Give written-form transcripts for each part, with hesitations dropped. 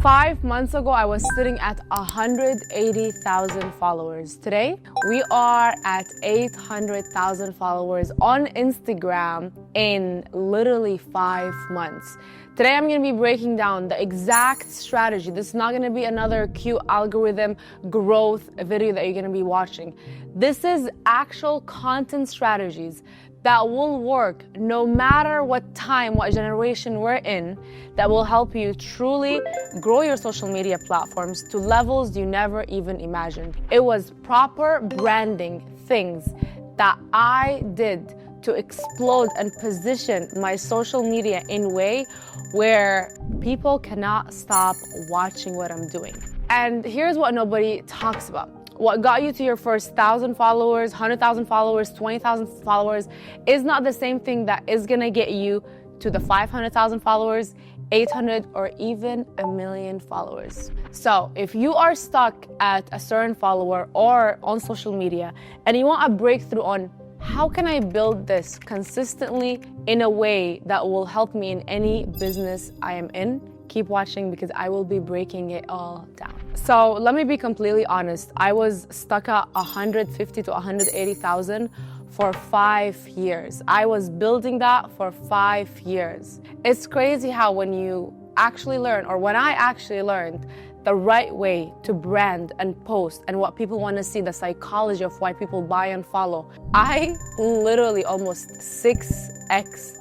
5 months ago, I was sitting at 180,000 followers. Today, we are at 800,000 followers on Instagram in literally 5 months. Today, I'm gonna be breaking down the exact strategy. This is not gonna be another cute algorithm growth video that you're gonna be watching. This is actual content strategies that will work no matter what time, what generation we're in, that will help you truly grow your social media platforms to levels you never even imagined. It was proper branding things that I did to explode and position my social media in a way where people cannot stop watching what I'm doing. And here's what nobody talks about. What got you to your first 1,000 followers, 100,000 followers, 20,000 followers is not the same thing that is gonna get you to the 500,000 followers, 800, or even 1,000,000 followers. So if you are stuck at a certain follower or on social media and you want a breakthrough on how can I build this consistently in a way that will help me in any business I am in, keep watching because I will be breaking it all down. So let me be completely honest. I was stuck at 150 to 180,000 for 5 years. I was building that for 5 years. It's crazy how when you actually learn, or when I actually learned the right way to brand and post and what people want to see, the psychology of why people buy and follow, I literally almost 7x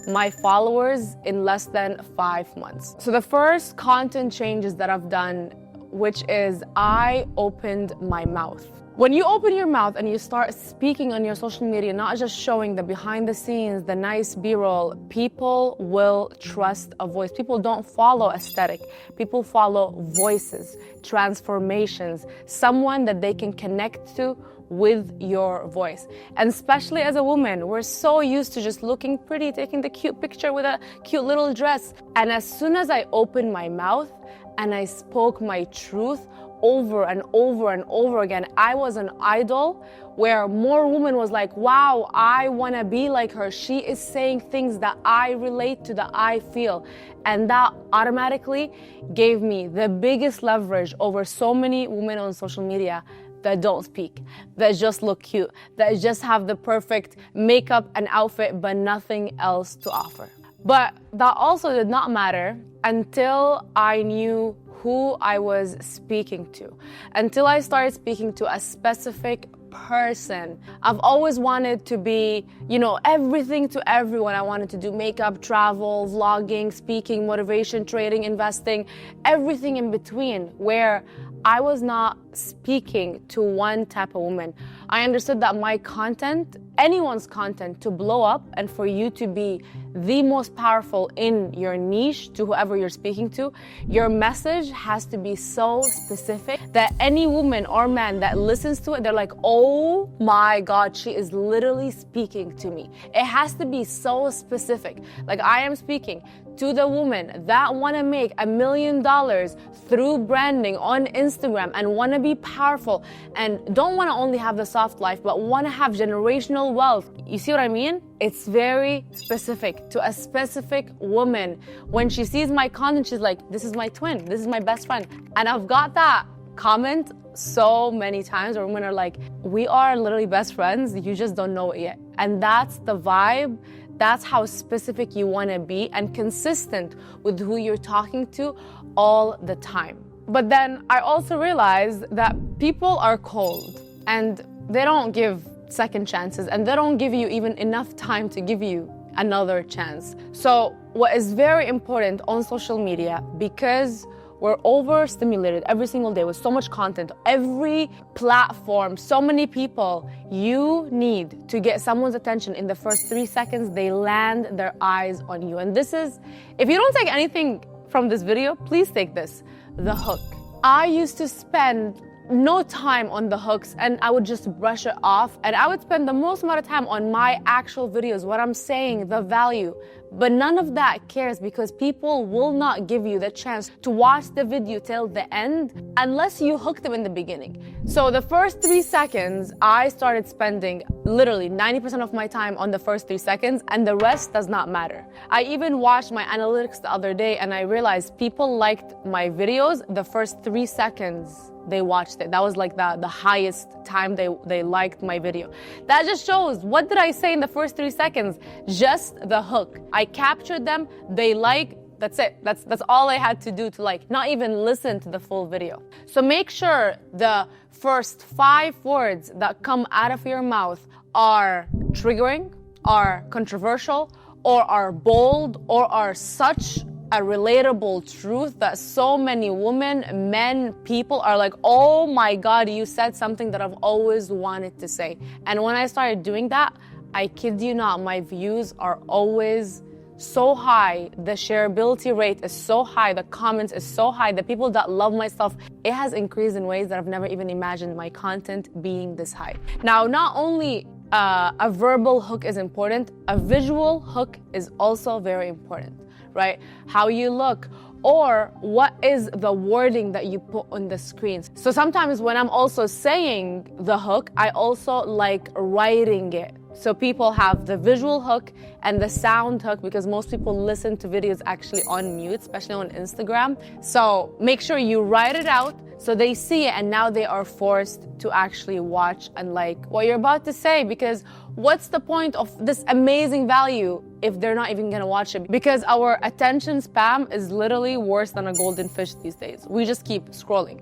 my followers in less than 5 months. So the first content changes that I've done, which is I opened my mouth. When you open your mouth and you start speaking on your social media, not just showing the behind the scenes, the nice B-roll, people will trust a voice. People don't follow aesthetic. People follow voices, transformations, someone that they can connect to with your voice. And especially as a woman, we're so used to just looking pretty, taking the cute picture with a cute little dress. And as soon as I opened my mouth and I spoke my truth over and over and over again, I was an idol where more women was like, wow, I wanna be like her. She is saying things that I relate to, that I feel. And that automatically gave me the biggest leverage over so many women on social media that don't speak, that just look cute, that just have the perfect makeup and outfit, but nothing else to offer. But that also did not matter until I knew who I was speaking to, until I started speaking to a specific person. I've always wanted to be, everything to everyone. I wanted to do makeup, travel, vlogging, speaking, motivation, trading, investing, everything in between, where I was not speaking to one type of woman. I understood that my content, anyone's content, to blow up and for you to be the most powerful in your niche to whoever you're speaking to, your message has to be so specific that any woman or man that listens to it, they're like, oh my God, she is literally speaking to me. It has to be so specific. Like I am speaking to the woman that want to make $1 million through branding on Instagram and want to be powerful and don't want to only have the soft life, but want to have generational wealth. You see what I mean? It's very specific to a specific woman. When she sees my content, she's like, this is my twin, this is my best friend. And I've got that comment so many times where women are like, we are literally best friends, you just don't know it yet. And that's the vibe. That's how specific you want to be and consistent with who you're talking to all the time. But then I also realized that people are cold and they don't give second chances and they don't give you even enough time to give you another chance. So what is very important on social media, because we're overstimulated every single day with so much content, every platform, so many people, you need to get someone's attention in the first 3 seconds they land their eyes on you. And this is, if you don't take anything from this video, please take this, the hook. I used to spend no time on the hooks and I would just brush it off, and I would spend the most amount of time on my actual videos, what I'm saying, the value. But none of that cares because people will not give you the chance to watch the video till the end unless you hook them in the beginning. So the first 3 seconds, I started spending literally 90% of my time on the first 3 seconds, and the rest does not matter. I even watched my analytics the other day and I realized people liked my videos the first 3 seconds they watched it. That was like the highest time they liked my video. That just shows, what did I say in the first 3 seconds? Just the hook. I captured them, they like. That's it. That's all I had to do to like, not even listen to the full video. So make sure the first 5 words that come out of your mouth are triggering, are controversial, or are bold, or are such a relatable truth that so many women, men, people are like, oh my God, you said something that I've always wanted to say. And when I started doing that, I kid you not, my views are always so high, the shareability rate is so high, the comments is so high, the people that love my stuff, it has increased in ways that I've never even imagined my content being this high. Now, not only a verbal hook is important, a visual hook is also very important, right? How you look, or what is the wording that you put on the screens. So sometimes when I'm also saying the hook, I also like writing it. So people have the visual hook and the sound hook, because most people listen to videos actually on mute, especially on Instagram. So make sure you write it out so they see it, and now they are forced to actually watch and like what you're about to say, because what's the point of this amazing value if they're not even gonna watch it? Because our attention spam is literally worse than a golden fish these days. We just keep scrolling,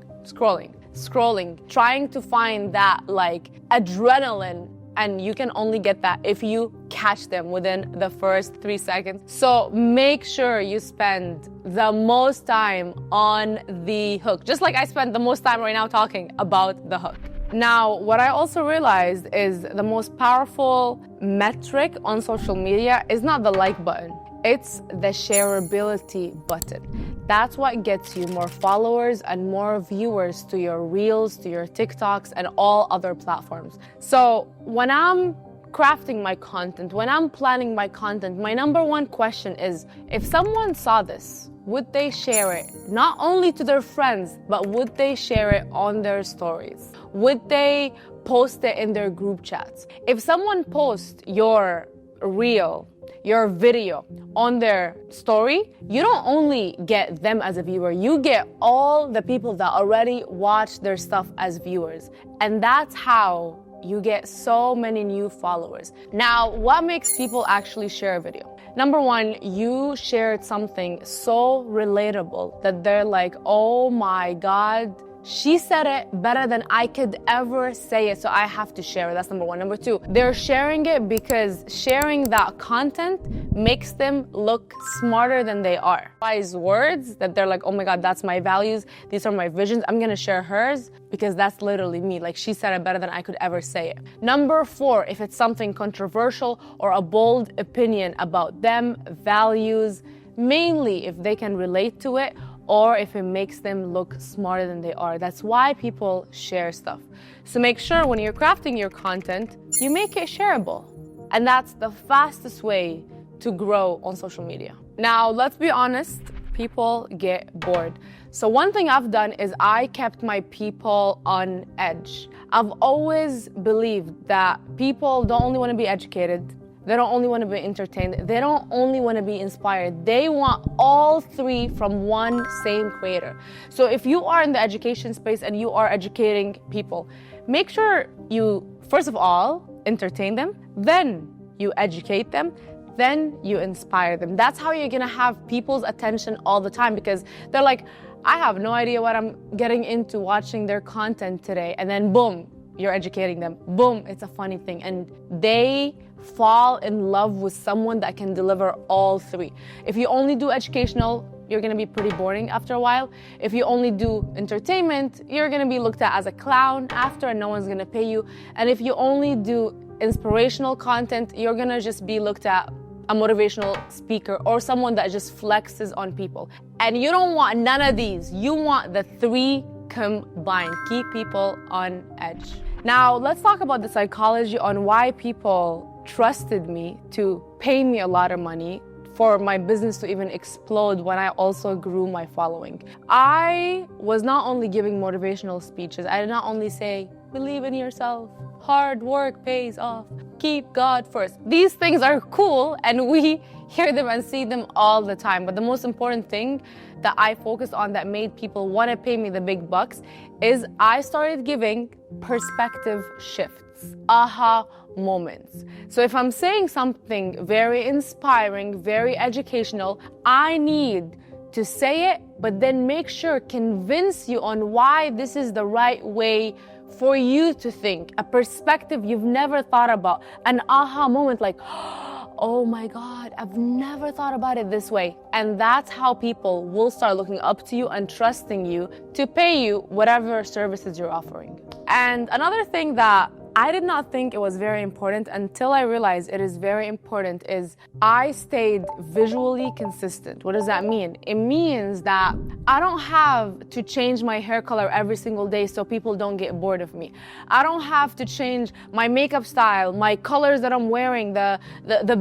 trying to find that like adrenaline. And you can only get that if you catch them within the first 3 seconds. So make sure you spend the most time on the hook, just like I spend the most time right now talking about the hook. Now, what I also realized is the most powerful metric on social media is not the like button. It's the shareability button. That's what gets you more followers and more viewers to your Reels, to your TikToks, and all other platforms. So when I'm crafting my content, when I'm planning my content, my number one question is, if someone saw this, would they share it? Not only to their friends, but would they share it on their stories? Would they post it in their group chats? If someone posts your Reel, your video on their story, you don't only get them as a viewer, you get all the people that already watch their stuff as viewers. And that's how you get so many new followers. Now, what makes people actually share a video? Number one, you shared something so relatable that they're like, oh my God, she said it better than I could ever say it, so I have to share it. That's number one. Number two, they're sharing it because sharing that content makes them look smarter than they are. Wise words that they're like, oh my God, that's my values. These are my visions. I'm gonna share hers because that's literally me. Like, she said it better than I could ever say it. Number four, if it's something controversial or a bold opinion about them, values, mainly if they can relate to it, or if it makes them look smarter than they are. That's why people share stuff. So make sure when you're crafting your content, you make it shareable. And that's the fastest way to grow on social media. Now, let's be honest, people get bored. So one thing I've done is I kept my people on edge. I've always believed that people don't only want to be educated, they don't only want to be entertained, they don't only want to be inspired. They want all three from one same creator. So if you are in the education space and you are educating people, make sure you, first of all, entertain them, then you educate them, then you inspire them. That's how you're gonna have people's attention all the time, because they're like, I have no idea what I'm getting into watching their content today. And then boom, you're educating them. Boom, it's a funny thing. And they fall in love with someone that can deliver all three. If you only do educational, you're gonna be pretty boring after a while. If you only do entertainment, you're gonna be looked at as a clown after and no one's gonna pay you. And if you only do inspirational content, you're gonna just be looked at a motivational speaker or someone that just flexes on people. And you don't want none of these. You want the three combined. Keep people on edge. Now, let's talk about the psychology on why people trusted me to pay me a lot of money for my business to even explode when I also grew my following. I was not only giving motivational speeches, I did not only say, believe in yourself, hard work pays off, keep God first. These things are cool and we hear them and see them all the time. But the most important thing that I focused on that made people want to pay me the big bucks is I started giving perspective shifts, aha moments. So if I'm saying something very inspiring, very educational, I need to say it, but then make sure, convince you on why this is the right way for you to think, a perspective you've never thought about, an aha moment like, oh my God, I've never thought about it this way. And that's how people will start looking up to you and trusting you to pay you whatever services you're offering. And another thing that I did not think it was very important until I realized it is very important is I stayed visually consistent. What does that mean? It means that I don't have to change my hair color every single day so people don't get bored of me. I don't have to change my makeup style, my colors that I'm wearing, the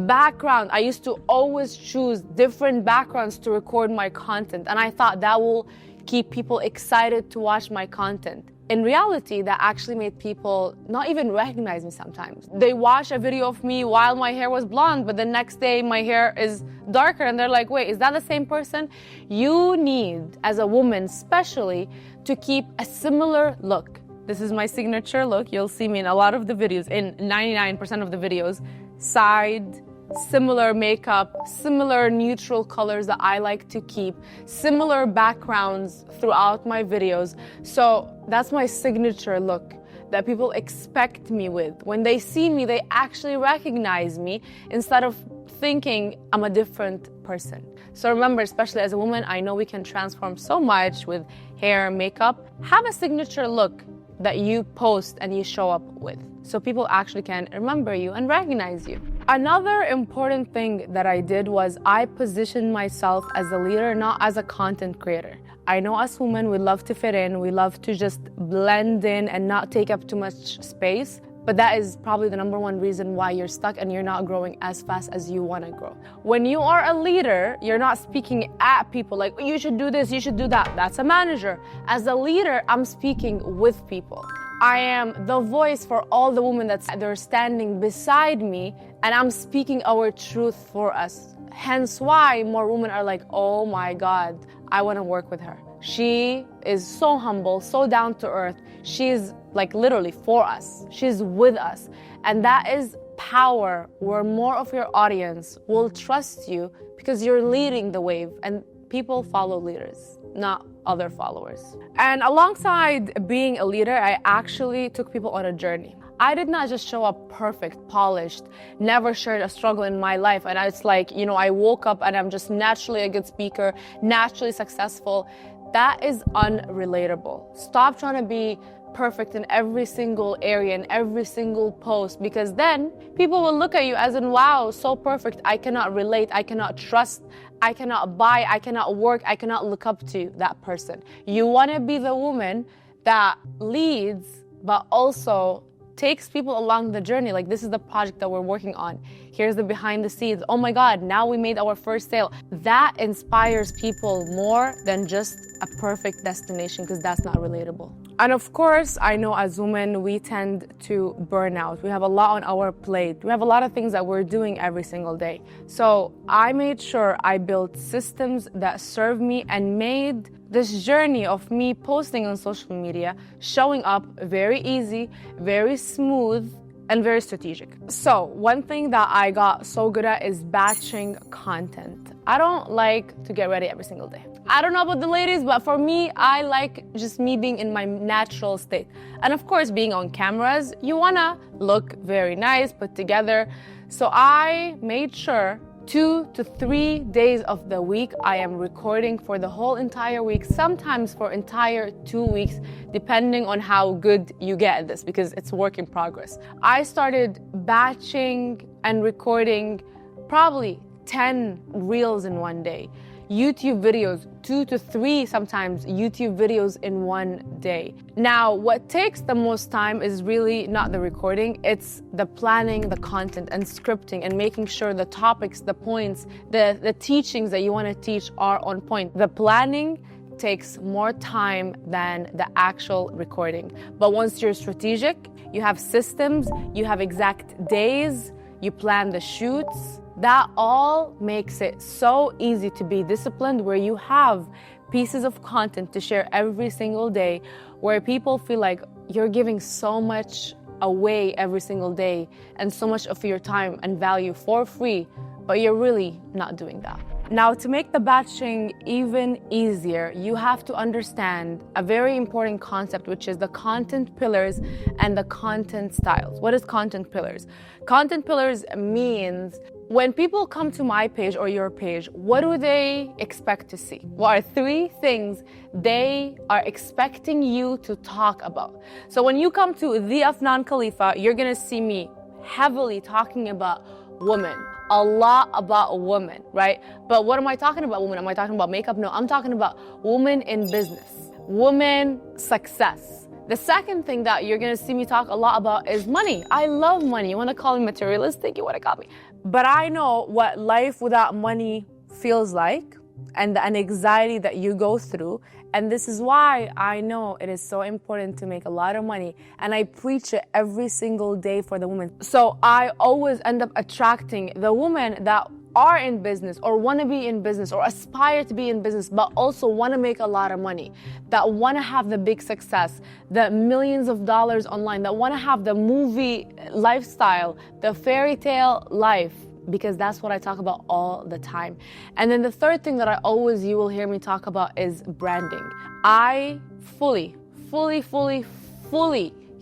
background. I used to always choose different backgrounds to record my content, and I thought that will keep people excited to watch my content. In reality, that actually made people not even recognize me sometimes. They watch a video of me while my hair was blonde, but the next day my hair is darker and they're like, wait, is that the same person? You need, as a woman especially, to keep a similar look. This is my signature look. You'll see me in a lot of the videos, in 99% of the videos, side, similar makeup, similar neutral colors that I like to keep, similar backgrounds throughout my videos. So that's my signature look that people expect me with. When they see me, they actually recognize me instead of thinking I'm a different person. So remember, especially as a woman, I know we can transform so much with hair, makeup. Have a signature look that you post and you show up with, so people actually can remember you and recognize you. Another important thing that I did was I positioned myself as a leader, not as a content creator. I know as women, we love to fit in, we love to just blend in and not take up too much space, but that is probably the number one reason why you're stuck and you're not growing as fast as you want to grow. When you are a leader, you're not speaking at people like, you should do this, you should do that. That's a manager. As a leader, I'm speaking with people. I am the voice for all the women they're standing beside me, and I'm speaking our truth for us. Hence why more women are like, oh my God, I want to work with her. She is so humble, so down to earth. She's like literally for us. She's with us. And that is power, where more of your audience will trust you because you're leading the wave, and people follow leaders, not other followers. And alongside being a leader, I actually took people on a journey. I did not just show up perfect, polished, never shared a struggle in my life. And it's like, I woke up and I'm just naturally a good speaker, naturally successful. That is unrelatable. Stop trying to be perfect in every single area, in every single post, because then people will look at you as in, wow, so perfect. I cannot relate, I cannot trust, I cannot buy, I cannot work, I cannot look up to that person. You want to be the woman that leads, but also takes people along the journey. Like, this is the project that we're working on. Here's the behind the scenes. Oh my God, now we made our first sale. That inspires people more than just a perfect destination, because that's not relatable. And of course, I know as women, we tend to burn out. We have a lot on our plate. We have a lot of things that we're doing every single day. So I made sure I built systems that serve me and made this journey of me posting on social media, showing up very easy, very smooth, and very strategic. So one thing that I got so good at is batching content. I don't like to get ready every single day. I don't know about the ladies, but for me, I like just me being in my natural state. And of course, being on cameras, you wanna look very nice, put together. So I made sure 2 to 3 days of the week, I am recording for the whole entire week, sometimes for entire 2 weeks, depending on how good you get at this, because it's work in progress. I started batching and recording probably 10 reels in one day. YouTube videos, 2 to 3 sometimes YouTube videos in one day. Now, what takes the most time is really not the recording, it's the planning, the content and scripting and making sure the topics, the points, the teachings that you want to teach are on point. The planning takes more time than the actual recording. But once you're strategic, you have systems, you have exact days, you plan the shoots, that all makes it so easy to be disciplined, where you have pieces of content to share every single day, where people feel like you're giving so much away every single day and so much of your time and value for free, but you're really not doing that. Now, to make the batching even easier, you have to understand a very important concept, which is the content pillars and the content styles. What is content pillars? Content pillars means when people come to my page or your page, what do they expect to see? What are 3 things they are expecting you to talk about? So when you come to the Afnan Khalifa, you're gonna see me heavily talking about women. A lot about women, right? But what am I talking about women? Am I talking about makeup? No, I'm talking about women in business, women success. The second thing that you're gonna see me talk a lot about is money. I love money. You wanna call me materialistic? You wanna call me. But I know what life without money feels like and the anxiety that you go through. And this is why I know it is so important to make a lot of money. And I preach it every single day for the women. So I always end up attracting the women that are in business or want to be in business or aspire to be in business, but also want to make a lot of money, that want to have the big success, the millions of dollars online, that want to have the movie lifestyle, the fairy tale life, because that's what I talk about all the time. And then the third thing that you will hear me talk about is branding. I fully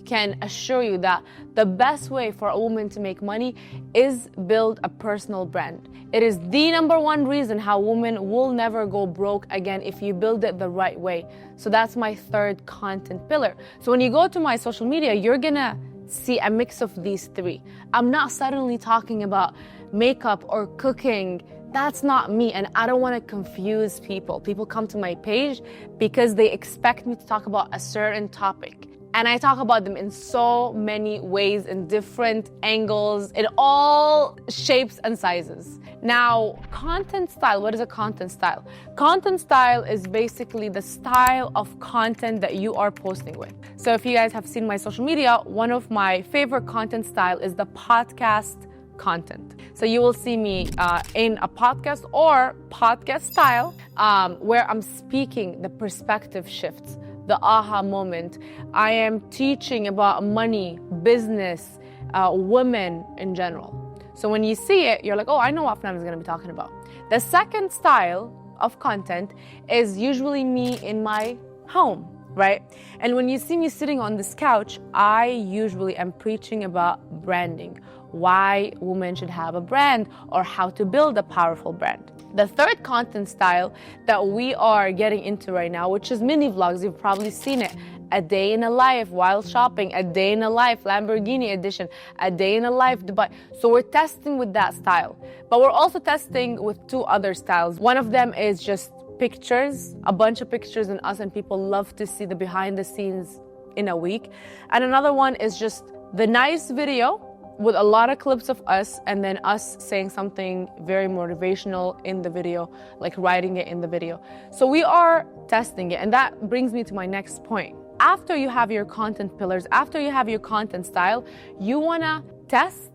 can assure you that the best way for a woman to make money is build a personal brand. It is the number one reason how women will never go broke again if you build it the right way. So that's my third content pillar. So when you go to my social media, you're gonna see a mix of these 3. I'm not suddenly talking about makeup or cooking. That's not me, and I don't want to confuse people. People come to my page because they expect me to talk about a certain topic. And I talk about them in so many ways, in different angles, in all shapes and sizes. Now, content style, what is a content style? Content style is basically the style of content that you are posting with. So if you guys have seen my social media, one of my favorite content style is the podcast content. So you will see me in a podcast or podcast style where I'm speaking the perspective shifts, the aha moment. I am teaching about money, business, women in general. So when you see it, you're like, oh, I know what Afnan is going to be talking about. The second style of content is usually me in my home, right? And when you see me sitting on this couch, I usually am preaching about branding, why women should have a brand or how to build a powerful brand. The third content style that we are getting into right now, which is mini vlogs, you've probably seen it. A day in a life while shopping, a day in a life, Lamborghini edition, a day in a life, Dubai. So we're testing with that style. But we're also testing with 2 other styles. One of them is just pictures, a bunch of pictures in us, and people love to see the behind the scenes in a week. And another one is just the nice video with a lot of clips of us and then us saying something very motivational in the video, like writing it in the video. So we are testing it, and that brings me to my next point. After you have your content pillars, after you have your content style, you wanna test,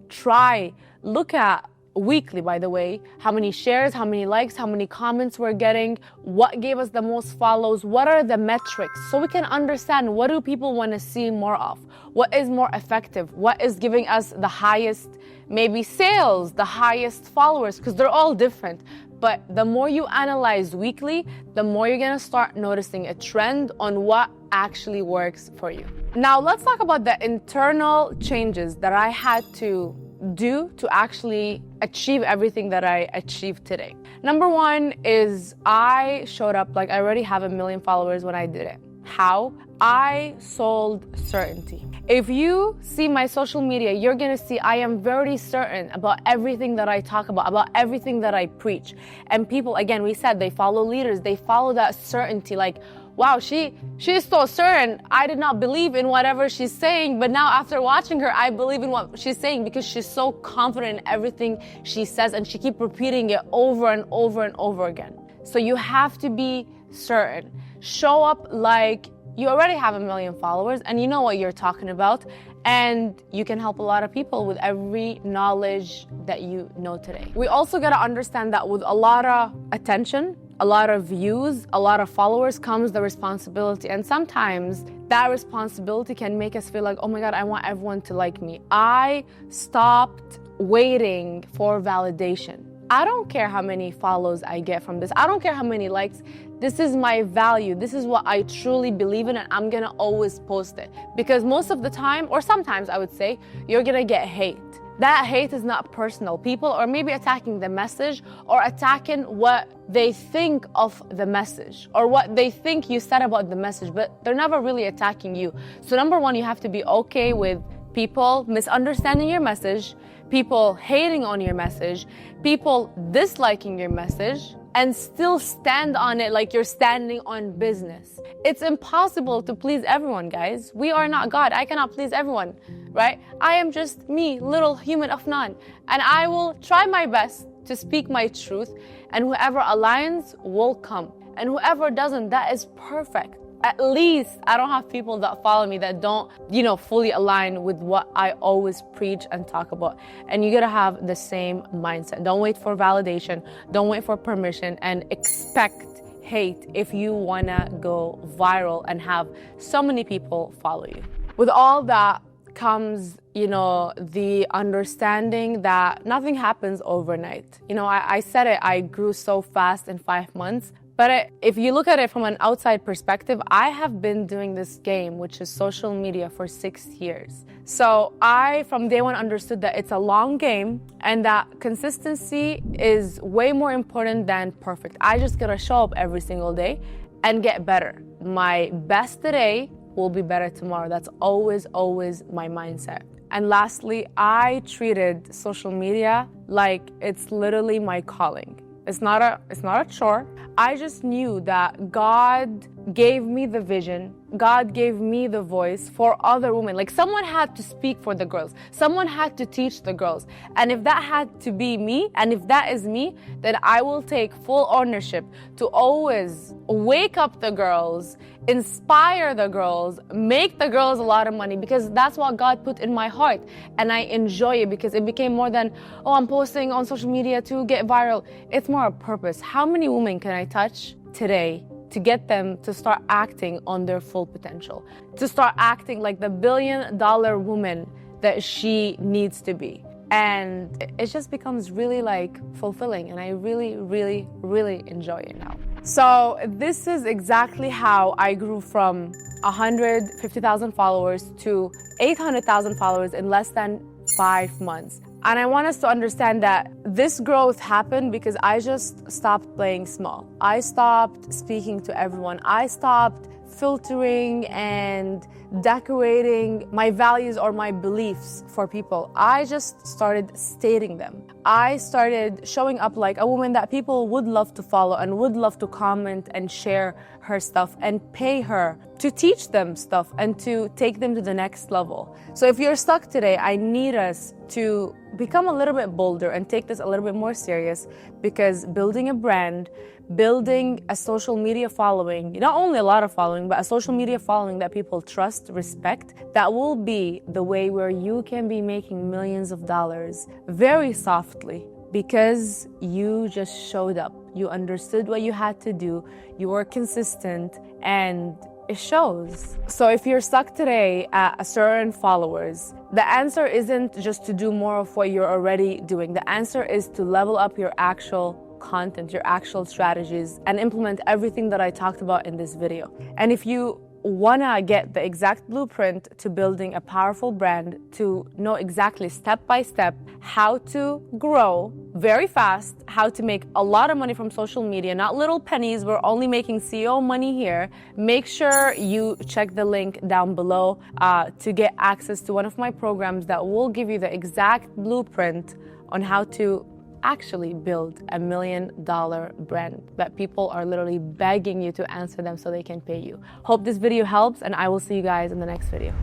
try, look at weekly, by the way, how many shares, how many likes, how many comments we're getting, what gave us the most follows, what are the metrics, so we can understand what do people want to see more of, what is more effective, what is giving us the highest maybe sales, the highest followers, because they're all different. But the more you analyze weekly, the more you're gonna start noticing a trend on what actually works for you. Now let's talk about the internal changes that I had to do to actually achieve everything that I achieved today. Number one is I showed up like I already have 1 million followers when I did it. How? I sold certainty. If you see my social media, you're gonna see I am very certain about everything that I talk about everything that I preach. And people, again, we said they follow leaders, they follow that certainty, like, wow, she is so certain. I did not believe in whatever she's saying, but now after watching her, I believe in what she's saying because she's so confident in everything she says and she keeps repeating it over and over and over again. So you have to be certain. Show up like you already have 1 million followers and you know what you're talking about, and you can help a lot of people with every knowledge that you know today. We also gotta understand that with a lot of attention, a lot of views, a lot of followers comes the responsibility. And sometimes that responsibility can make us feel like, oh my God, I want everyone to like me. I stopped waiting for validation. I don't care how many follows I get from this. I don't care how many likes. This is my value. This is what I truly believe in, and I'm gonna always post it. Because most of the time, or sometimes I would say, you're gonna get hate. That hate is not personal. People are maybe attacking the message or attacking what they think of the message or what they think you said about the message, but they're never really attacking you. So number one, you have to be okay with people misunderstanding your message, people hating on your message, people disliking your message, and still stand on it like you're standing on business. It's impossible to please everyone, guys. We are not God. I cannot please everyone, right? I am just me, little human Afnan, and I will try my best to speak my truth, and whoever aligns will come, and whoever doesn't, that is perfect. At least I don't have people that follow me that don't, fully align with what I always preach and talk about. And you gotta have the same mindset. Don't wait for validation. Don't wait for permission, and expect hate if you wanna go viral and have so many people follow you. With all that comes, the understanding that nothing happens overnight. I said it, I grew so fast in 5 months. But if you look at it from an outside perspective, I have been doing this game, which is social media, for 6 years. So I, from day one, understood that it's a long game and that consistency is way more important than perfect. I just gotta show up every single day and get better. My best today will be better tomorrow. That's always, always my mindset. And lastly, I treated social media like it's literally my calling. It's not a chore. I just knew that God gave me the vision. God gave me the voice for other women. Like, someone had to speak for the girls. Someone had to teach the girls. And if that had to be me, and if that is me, then I will take full ownership to always wake up the girls, inspire the girls, make the girls a lot of money, because that's what God put in my heart. And I enjoy it because it became more than, oh, I'm posting on social media to get viral. It's more a purpose. How many women can I touch today to get them to start acting on their full potential, to start acting like the billion-dollar woman that she needs to be? And it just becomes really fulfilling, and I really, really, really enjoy it now. So this is exactly how I grew from 150,000 followers to 800,000 followers in less than 5 months. And I want us to understand that this growth happened because I just stopped playing small. I stopped speaking to everyone. I stopped filtering and decorating my values or my beliefs for people. I just started stating them. I started showing up like a woman that people would love to follow and would love to comment and share her stuff and pay her to teach them stuff and to take them to the next level. So if you're stuck today, I need us to become a little bit bolder and take this a little bit more serious, because building a brand, building a social media following, not only a lot of following, but a social media following that people trust, respect, that will be the way where you can be making millions of dollars very softly, because you just showed up. You understood what you had to do. You were consistent, and it shows. So if you're stuck today at a certain followers, the answer isn't just to do more of what you're already doing. The answer is to level up your actual content, your actual strategies, and implement everything that I talked about in this video. And if you wanna get the exact blueprint to building a powerful brand, to know exactly step by step how to grow very fast, how to make a lot of money from social media, not little pennies, we're only making CEO money here, make sure you check the link down below to get access to one of my programs that will give you the exact blueprint on how to actually build $1 million brand that people are literally begging you to answer them so they can pay you. Hope this video helps, and I will see you guys in the next video.